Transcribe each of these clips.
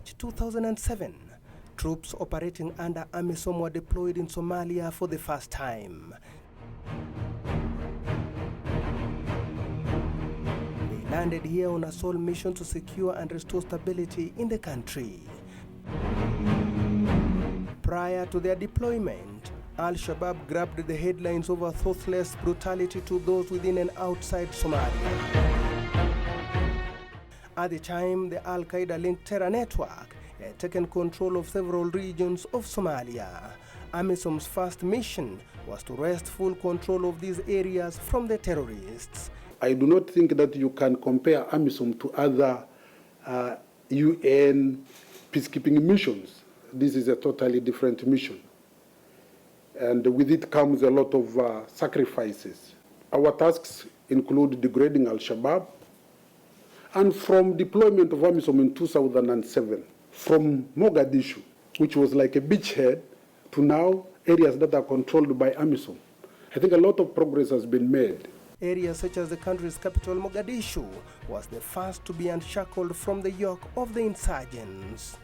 March 2007, troops operating under AMISOM were deployed in Somalia for the first time. They landed here on a sole mission to secure and restore stability in the country. Prior to their deployment, Al-Shabaab grabbed the headlines over thoughtless brutality to those within and outside Somalia. At the time, the Al-Qaeda-linked terror network had taken control of several regions of Somalia. AMISOM's first mission was to wrest full control of these areas from the terrorists. I do not think that you can compare AMISOM to other UN peacekeeping missions. This is a totally different mission. And with it comes a lot of sacrifices. Our tasks include degrading Al-Shabaab. And from deployment of AMISOM in 2007, from Mogadishu, which was like a beachhead, to now areas that are controlled by AMISOM, I think a lot of progress has been made. Areas such as the country's capital, Mogadishu, was the first to be unshackled from the yoke of the insurgents.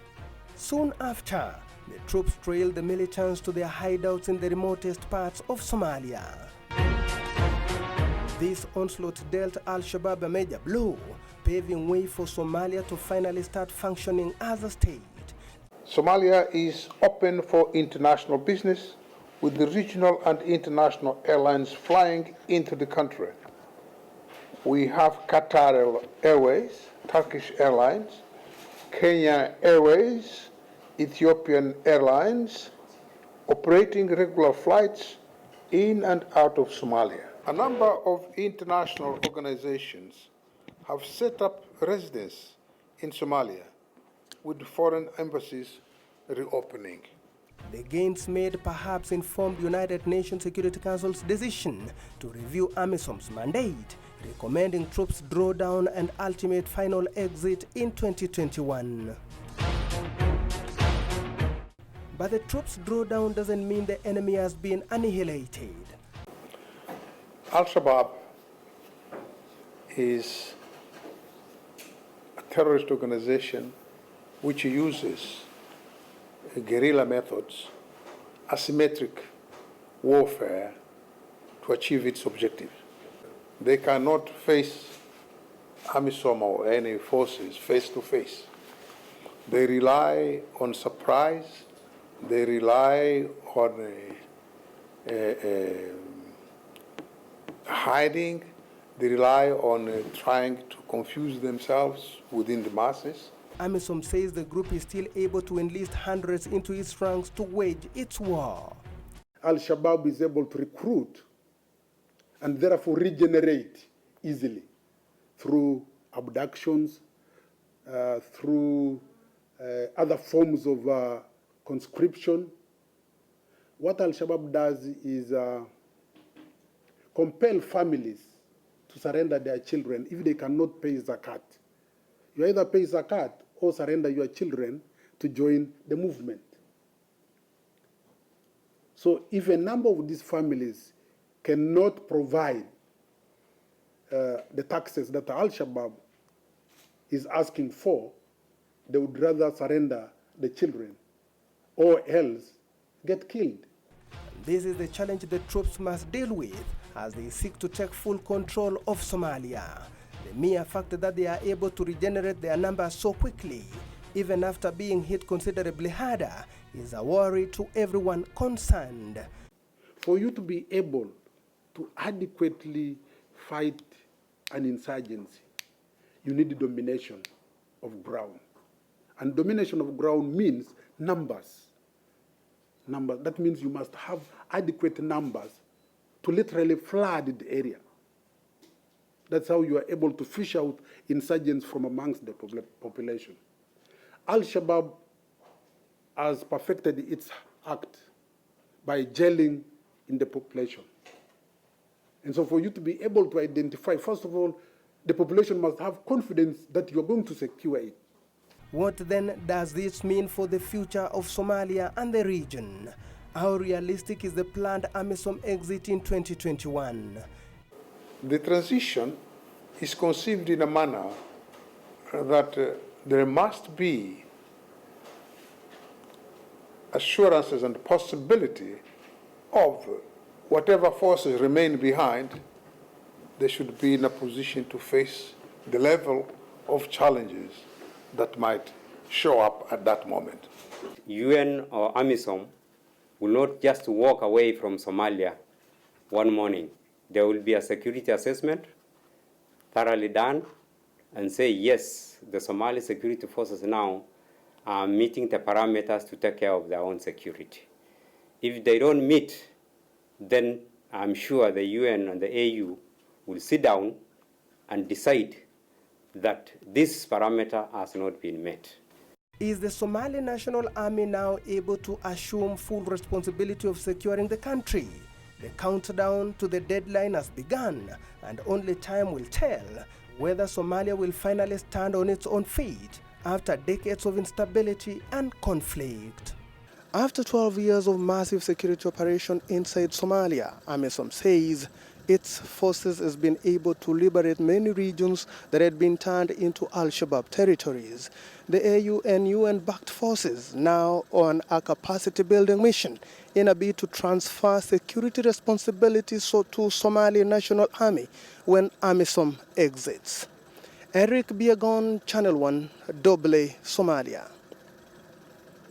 Soon after, the troops trailed the militants to their hideouts in the remotest parts of Somalia. This onslaught dealt Al-Shabaab a major blow, paving way for Somalia to finally start functioning as a state. Somalia is open for international business, with the regional and international airlines flying into the country. We have Qatar Airways, Turkish Airlines, Kenya Airways, Ethiopian Airlines, operating regular flights in and out of Somalia. A number of international organizations have set up residence in Somalia, with foreign embassies reopening. The gains made perhaps informed United Nations Security Council's decision to review AMISOM's mandate, recommending troops drawdown and ultimate final exit in 2021. But the troops drawdown doesn't mean the enemy has been annihilated. Al-Shabaab is a terrorist organization which uses guerrilla methods, asymmetric warfare to achieve its objectives. They cannot face AMISOM or any forces face to face. They rely on surprise, they rely on hiding, they rely on trying to confuse themselves within the masses. AMISOM says the group is still able to enlist hundreds into its ranks to wage its war. Al-Shabaab is able to recruit and therefore regenerate easily through abductions, through other forms of conscription. What Al-Shabaab does is compel families to surrender their children if they cannot pay zakat. You either pay zakat or surrender your children to join the movement. So if a number of these families cannot provide the taxes that Al-Shabaab is asking for, they would rather surrender the children or else get killed. This is the challenge the troops must deal with as they seek to take full control of Somalia. The mere fact that they are able to regenerate their numbers so quickly, even after being hit considerably harder, is a worry to everyone concerned. For you to be able to adequately fight an insurgency, you need domination of ground. And domination of ground means numbers. That means you must have adequate numbers to literally flood the area. That's how you are able to fish out insurgents from amongst the population. Al-Shabaab has perfected its act by gelling in the population. And so for you to be able to identify, first of all, the population must have confidence that you're going to secure it. What then does this mean for the future of Somalia and the region? How realistic is the planned AMISOM exit in 2021? The transition is conceived in a manner that there must be assurances and possibility of whatever forces remain behind, they should be in a position to face the level of challenges that might show up at that moment. UN or AMISOM will not just walk away from Somalia one morning. There will be a security assessment thoroughly done and say, yes, the Somali security forces now are meeting the parameters to take care of their own security. If they don't meet, then I'm sure the UN and the AU will sit down and decide that this parameter has not been met. Is the Somali National Army now able to assume full responsibility of securing the country? The countdown to the deadline has begun, and only time will tell whether Somalia will finally stand on its own feet after decades of instability and conflict. After 12 years of massive security operation inside Somalia, AMISOM says its forces has been able to liberate many regions that had been turned into Al-Shabaab territories. The AU and UN-backed forces now on a capacity-building mission in a bid to transfer security responsibilities to Somali National Army when AMISOM exits. Eric Biegon, Channel 1, Doble, Somalia.